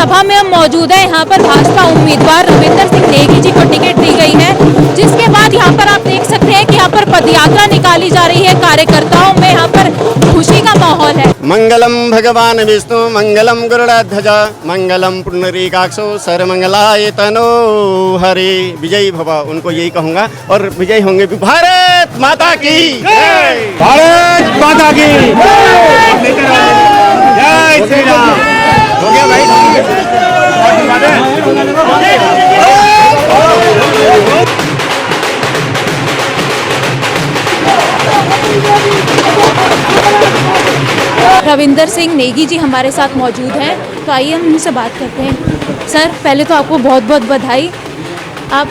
सभा में हम मौजूद है। यहाँ पर भाजपा उम्मीदवार रविंदर सिंह नेगी जी को टिकट दी गई है, जिसके बाद यहाँ पर आप देख सकते हैं कि यहाँ पर पदयात्रा निकाली जा रही है। कार्यकर्ताओं में यहाँ पर खुशी का माहौल है। मंगलम भगवान विष्णु मंगलम गरुड़ध्वज मंगलम पुंडरीकाक्षो सर्वमंगलाय तनो हरे। विजयी भव, उनको यही कहूँगा और विजयी होंगे भी। भारत माता की जय, भारत माता की जय श्री राम। हो गया भाई। रविंदर सिंह नेगी जी हमारे साथ मौजूद हैं, तो आइए हम उनसे बात करते हैं। सर, पहले तो आपको बहुत बहुत बधाई। आप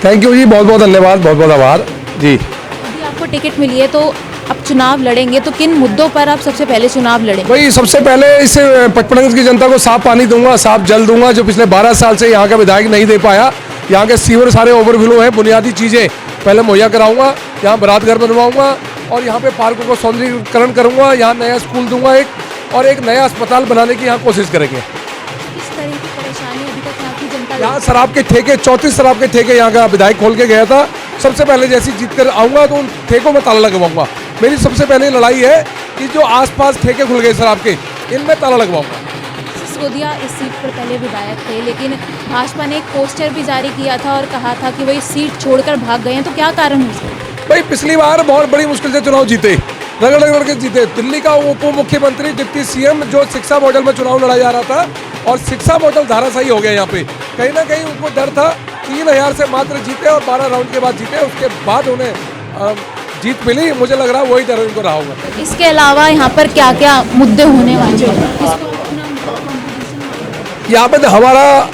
थैंक यू जी, बहुत बहुत धन्यवाद, बहुत बहुत आभार जी। अभी आपको टिकट मिली है तो अब चुनाव लड़ेंगे, तो किन मुद्दों पर आप सबसे पहले चुनाव लड़ेंगे? भाई सबसे पहले इस पचपड़गंज की जनता को साफ पानी दूंगा, साफ जल दूंगा, जो पिछले 12 साल से यहाँ का विधायक नहीं दे पाया। यहाँ के सीवर सारे ओवरफ्लो हैं, बुनियादी चीज़ें पहले मुहैया कराऊंगा, यहाँ बरात घर बनवाऊंगा और यहाँ पे पार्कों को सौंदर्यीकरण करूंगा, यहाँ नया स्कूल दूंगा और एक नया अस्पताल बनाने की यहाँ कोशिश करेंगे। किस तरह की परेशानी अभी तक यहाँ की जनता? यहाँ शराब के ठेके 34 शराब के ठेके यहाँ का विधायक खोल के गया था। सबसे पहले जैसी जीत कर आऊँगा तो उन ठेकों में ताला लगवाऊंगा। मेरी सबसे पहले लड़ाई है कि जो आसपास ठेके खुल गए शराब के, इनमें ताला लगवाऊंगा। सिसोदिया इस सीट पर पहले विधायक थे, लेकिन भाजपा ने एक पोस्टर भी जारी किया था और कहा था कि वही सीट छोड़कर भाग गए हैं, तो क्या कारण हो सकता है? भाई पिछली बार बहुत बड़ी मुश्किल से चुनाव जीते, रगड़ रगड़ के जीते। दिल्ली का उप मुख्यमंत्री डिप्टी सीएम जो शिक्षा मॉडल में चुनाव लड़ा जा रहा था और शिक्षा मॉडल धाराशाही हो गया। यहाँ पे कहीं ना कहीं उनको डर था। 3000 से मात्र जीते और 12 राउंड के बाद जीते, उसके बाद उन्हें जीत मिली। मुझे लग रहा है वही डर उनको रहा होगा। इसके अलावा यहाँ पर क्या क्या मुद्दे होने वाले हैं? यहाँ पे हमारा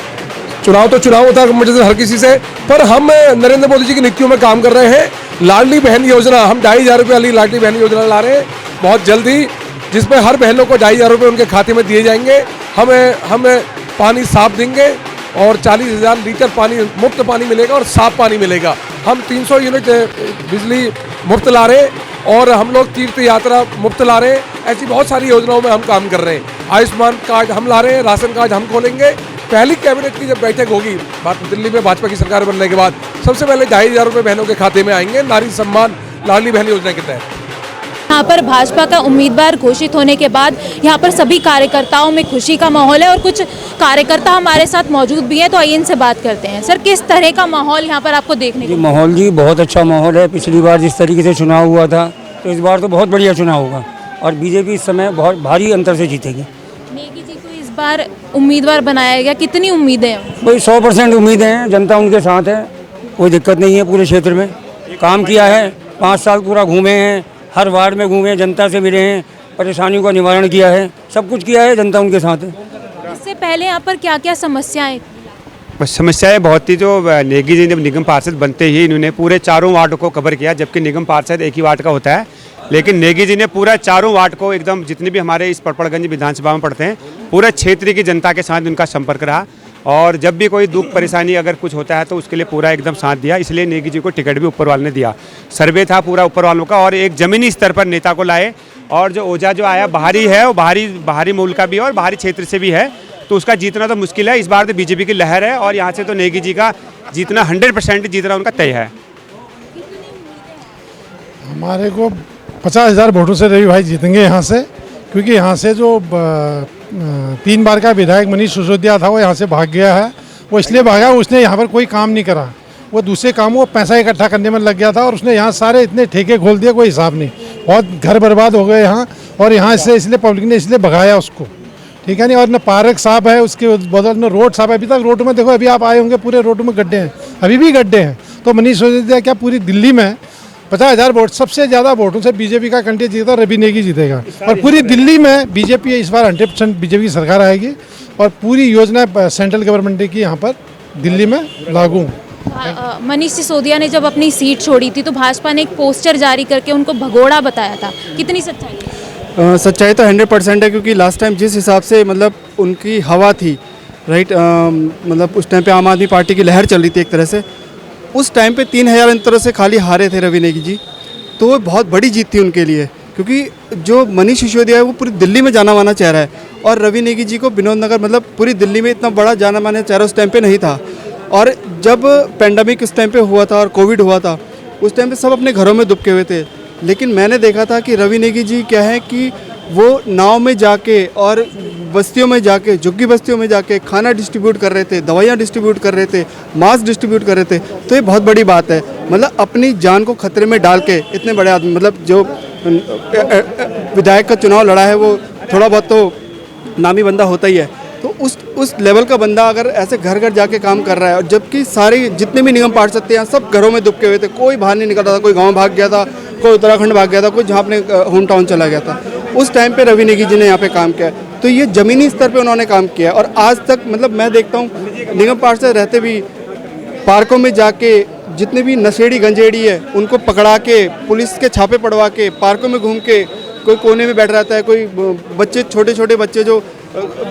चुनाव तो चुनाव होता है मुझे हर किसी से, पर हम नरेंद्र मोदी जी की नीतियों में काम कर रहे हैं। लाडली बहन योजना, हम 2500 रुपये वाली लाडली बहन योजना ला रहे हैं बहुत जल्दी, जिसमें हर बहनों को 2500 रुपये उनके खाते में दिए जाएंगे। हम पानी साफ देंगे और 40,000 लीटर पानी मुफ्त पानी मिलेगा और साफ पानी मिलेगा। हम 300 यूनिट बिजली मुफ्त ला रहे हैं और हम लोग तीर्थ यात्रा मुफ्त ला रहे हैं। ऐसी बहुत सारी योजनाओं में हम काम कर रहे हैं। आयुष्मान कार्ड हम ला रहे हैं, राशन कार्ड हम खोलेंगे। पहली कैबिनेट की जब बैठक होगी दिल्ली में भाजपा की सरकार बनने के बाद, सबसे पहले 2500 रुपये बहनों के खाते में आएंगे नारी सम्मान लाडली बहन योजना के तहत। यहाँ पर भाजपा का उम्मीदवार घोषित होने के बाद यहाँ पर सभी कार्यकर्ताओं में खुशी का माहौल है और कुछ कार्यकर्ता हमारे साथ मौजूद भी हैं, तो आइए इनसे बात करते हैं। सर, किस तरह का माहौल यहाँ पर आपको देखने को? माहौल जी बहुत अच्छा माहौल है। पिछली बार जिस तरीके से चुनाव हुआ था, तो इस बार तो बहुत बढ़िया चुनाव होगा और बीजेपी इस समय बहुत भारी अंतर से जीतेगी। नेगी जी को इस बार उम्मीदवार बनाया गया, कितनी उम्मीदें हैं? भाई 100% उम्मीदें हैं, जनता उनके साथ है, कोई दिक्कत नहीं है। पूरे क्षेत्र में काम किया है, 5 साल पूरा घूमे हैं, हर वार्ड में घूमे, जनता से मिले हैं, परेशानियों का निवारण किया है, सब कुछ किया है, जनता उनके साथ है। इससे पहले यहाँ पर क्या क्या समस्याएं? समस्याएं बहुत थी। जो नेगी जी जब निगम पार्षद बनते ही इन्होंने पूरे चारों वार्ड को कवर किया, जबकि निगम पार्षद एक ही वार्ड का होता है, लेकिन नेगी जी ने पूरा चारों वार्ड को एकदम, जितने भी हमारे इस पचपड़गंज विधानसभा में पड़ते हैं, पूरे क्षेत्र की जनता के साथ उनका संपर्क रहा और जब भी कोई दुख परेशानी अगर कुछ होता है तो उसके लिए पूरा एकदम साथ दिया। इसलिए नेगी जी को टिकट भी ऊपर वाले ने दिया। सर्वे था पूरा ऊपर वालों का और एक जमीनी स्तर पर नेता को लाए। और जो ओझा जो आया बाहरी है, वो बाहरी मूल का भी है और बाहरी क्षेत्र से भी है, तो उसका जीतना तो मुश्किल है। इस बार तो बीजेपी की लहर है और यहाँ से तो नेगी जी का जीतना 100% जीतना उनका तय है। हमारे को 50,000 वोटों से रवि भाई जीतेंगे यहाँ से, क्योंकि यहाँ से जो 3 बार का विधायक मनीष सिसोदिया था वो यहाँ से भाग गया है। वो इसलिए भागा, उसने यहाँ पर कोई काम नहीं करा, वो दूसरे कामों में पैसा इकट्ठा करने में लग गया था और उसने यहाँ सारे इतने ठेके खोल दिए, कोई हिसाब नहीं। बहुत घर बर्बाद हो गए यहाँ और यहाँ से इसलिए पब्लिक ने इसलिए भगाया उसको, ठीक है नहीं। और न पार्क साफ है, उसके बदल में रोड साफ है। अभी तक रोड में देखो, अभी आप आए होंगे, पूरे रोड में गड्ढे हैं, अभी भी गड्ढे हैं। तो मनीष सिसोदिया क्या पूरी दिल्ली में 50,000 वोट, सबसे ज़्यादा वोटों से बीजेपी का कैंडिडेट जीता, रवि नेगी जीतेगा। और पूरी दिल्ली में बीजेपी इस बार 100% बीजेपी की सरकार आएगी और पूरी योजना सेंट्रल गवर्नमेंट की यहाँ पर दिल्ली में लागू। मनीष सिसोदिया ने जब अपनी सीट छोड़ी थी तो भाजपा ने एक पोस्टर जारी करके उनको भगोड़ा बताया था, कितनी सच्चाई है? सच्चाई तो 100% है, क्योंकि लास्ट टाइम जिस हिसाब से मतलब उनकी हवा थी, राइट, मतलब उस टाइम पे आम आदमी पार्टी की लहर चल रही थी एक तरह से। उस टाइम पे 3000 अंतर से खाली हारे थे रवि नेगी जी, तो वो बहुत बड़ी जीत थी उनके लिए। क्योंकि जो मनीष सिसोदिया है वो पूरी दिल्ली में जाना माना चेहरा है, और रवि नेगी जी को विनोद नगर मतलब पूरी दिल्ली में इतना बड़ा जाना माना चेहरा उस टाइम पे नहीं था। और जब पेंडेमिक उस टाइम पे हुआ था और कोविड हुआ था, उस टाइम पे सब अपने घरों में दुबके हुए थे, लेकिन मैंने देखा था कि रवि नेगी जी क्या है कि वो नाव में जाके और बस्तियों में जाके, झुग्गी बस्तियों में जाके खाना डिस्ट्रीब्यूट कर रहे थे, दवाइयाँ डिस्ट्रीब्यूट कर रहे थे, मास्क डिस्ट्रीब्यूट कर रहे थे। तो ये बहुत बड़ी बात है, मतलब अपनी जान को खतरे में डाल के इतने बड़े आदमी, मतलब जो विधायक का चुनाव लड़ा है वो थोड़ा बहुत तो नामी बंदा होता ही है, तो उस लेवल का बंदा अगर ऐसे घर घर जाके काम कर रहा है, और जबकि सारे जितने भी निगम पार्षद थे यहाँ सब घरों में दुबके हुए थे, कोई बाहर नहीं निकल रहा था, कोई गांव भाग गया था, कोई उत्तराखंड भाग गया था, कोई जहाँ अपने होम टाउन चला गया था। उस टाइम पे रवि नेगी जी ने यहाँ पे काम किया, तो ये ज़मीनी स्तर पे उन्होंने काम किया। और आज तक मतलब मैं देखता हूँ निगम पार्षद रहते भी पार्कों में जाके जितने भी नशेड़ी गंजेड़ी है उनको पकड़ा के, पुलिस के छापे पड़वा के, पार्कों में घूम के, कोई कोने में बैठ रहता है, कोई बच्चे छोटे छोटे बच्चे जो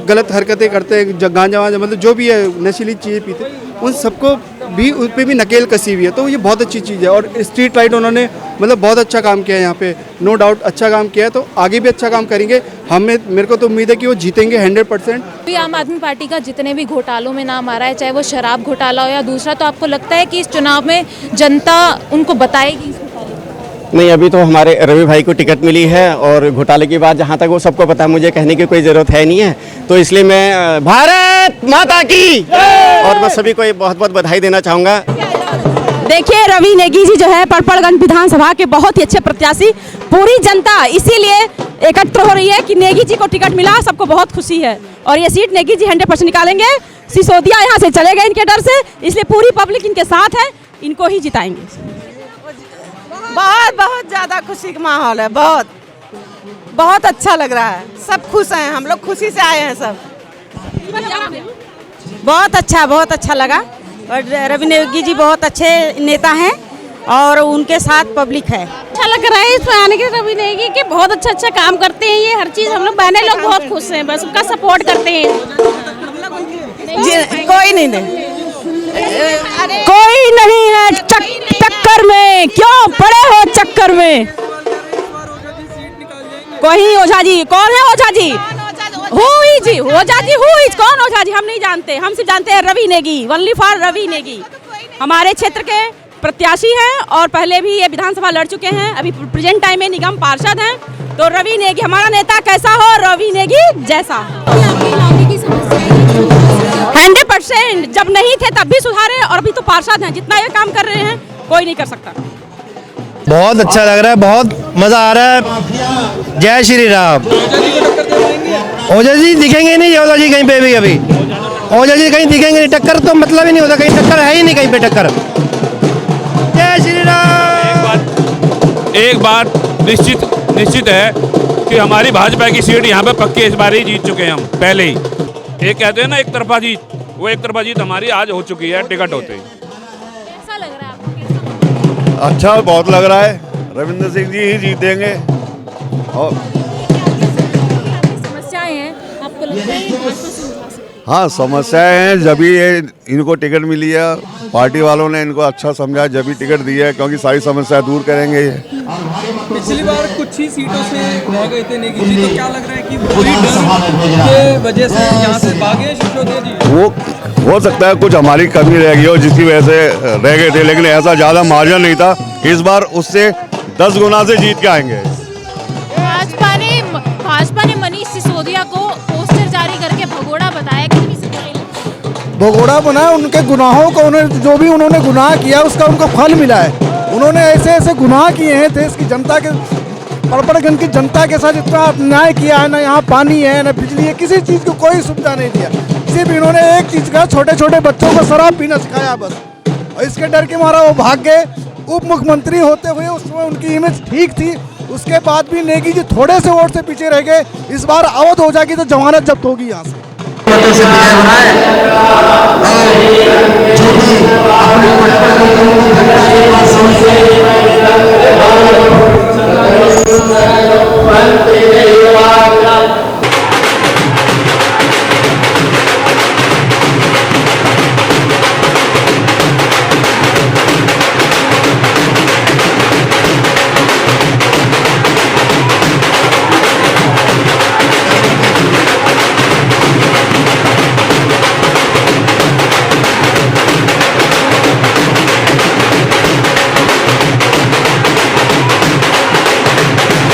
गलत हरकतें करते हैं, गांजा वांजा मतलब जो भी है नशीली चीज़ें पीते, उन सबको भी उस पर भी नकेल कसी हुई है। तो ये बहुत अच्छी चीज़ है, और स्ट्रीट लाइट उन्होंने मतलब बहुत अच्छा काम किया है यहाँ पे, नो डाउट अच्छा काम किया है, तो आगे भी अच्छा काम करेंगे। मेरे को तो उम्मीद है कि वो जीतेंगे 100%। भी आम आदमी पार्टी का जितने भी घोटालों में नाम आ रहा है, चाहे वो शराब घोटाला हो या दूसरा, तो आपको लगता है कि इस चुनाव में जनता उनको बताएगी? नहीं, अभी तो हमारे रवि भाई को टिकट मिली है, और घोटाले की बात जहाँ तक वो सबको पता है, मुझे कहने की कोई ज़रूरत है नहीं है, तो इसलिए मैं भारत माता की और मैं सभी को बहुत बहुत बधाई देना चाहूँगा। देखिए रवि नेगी जी जो है पड़पड़गंज विधानसभा के बहुत ही अच्छे प्रत्याशी, पूरी जनता इसीलिए एकत्र हो रही है कि नेगी जी को टिकट मिला, सबको बहुत खुशी है, और ये सीट नेगी जी 100% निकालेंगे। सिसोदिया यहाँ से चले गए इनके डर से, इसलिए पूरी पब्लिक इनके साथ है, इनको ही जिताएंगे। बहुत बहुत ज़्यादा खुशी का माहौल है, बहुत बहुत अच्छा लग रहा है, सब खुश हैं, हम लोग खुशी से आए हैं सब। बहुत अच्छा लगा, और रवि नेगी जी बहुत अच्छे नेता हैं और उनके साथ पब्लिक है। अच्छा लग रहा है इसमें आने के, रवि नेगी के बहुत अच्छा काम करते हैं, ये हर चीज़ हम लोग बहने लोग बहुत खुश हैं, बस उनका सपोर्ट करते हैं। कोई नहीं है चक्कर में, क्यों पड़े हो चक्कर में? कोई ओझा जी, कौन है ओझा जी? हुई जी, ओझा जी हुई, कौन ओझा जी? हम नहीं जानते, हम सिर्फ जानते हैं रवि नेगी, ओनली फॉर रवि नेगी। हमारे क्षेत्र के प्रत्याशी हैं और पहले भी ये विधानसभा लड़ चुके हैं, अभी प्रेजेंट टाइम में निगम पार्षद हैं, तो रवि नेगी हमारा नेता कैसा हो, रवि नेगी जैसा। 100% जब नहीं थे तब भी सुधारे, और अभी तो पार्षद हैं, जितना ये काम कर रहे हैं कोई नहीं कर सकता। बहुत अच्छा लग रहा है, बहुत मजा आ रहा है। जय श्री राम। ओझा जी दिखेंगे नहीं, ओझा जी कहीं पे भी, अभी ओझा जी कहीं दिखेंगे नहीं, टक्कर तो मतलब ही नहीं होता, कहीं टक्कर है ही नहीं, कहीं पे टक्कर। जय श्री राम। एक बात निश्चित है कि हमारी भाजपा की सीट यहाँ पे पक्की इस बार ही जीत चुके हैं हम पहले ही। एक कहते हैं ना एक तरफा जीत, वो एक तरफा जीत हमारी आज हो चुकी है टिकट होते ही। कैसा लग रहा है आपको? अच्छा बहुत लग रहा है, रविंद्र सिंह जी ही जीतेंगे। और समस्याएं हैं आपको लगता है? हाँ समस्याएं हैं, जब ये इनको टिकट मिली है, पार्टी वालों ने इनको अच्छा समझा जब भी टिकट दिया है, क्योंकि सारी समस्या दूर करेंगे ये। पिछली बार कुछ ही सीटों से रह गए थे नेगी जी, तो क्या लग रहा है कि वही डर के वजह से यहाँ से भागे सिसोदिया जी? वो हो सकता है कुछ हमारी कमी रह गई हो जिसकी वजह से रह गए थे, लेकिन ऐसा ज़्यादा मार्जिन नहीं था, इस बार उससे 10 गुना से जीत के आएंगे। भाजपा ने मनीष सिसोदिया को पोस्टर जारी करके भगोड़ा बताया, कितनी सच्चाई लगती है? भगोड़ा बनाया, उनके गुनाहों को, उन्हें जो भी उन्होंने गुनाह किया उसका उनको फल मिला है। उन्होंने ऐसे ऐसे गुनाह किए हैं देश की जनता के, पड़पड़गंज की जनता के साथ इतना अन्याय किया है, ना यहाँ पानी है ना बिजली है, किसी चीज़ को कोई सुविधा नहीं दिया। सिर्फ इन्होंने एक चीज़ का, छोटे छोटे बच्चों को शराब पीना सिखाया बस, और इसके डर के मारा वो भाग गए। उप मुख्यमंत्री होते हुए उस समय उनकी इमेज ठीक थी, उसके बाद भी नेगी जी थोड़े से वोट से पीछे रह गए। इस बार अवध हो जाएगी तो जमानत जब्त होगी यहाँ से। जो भी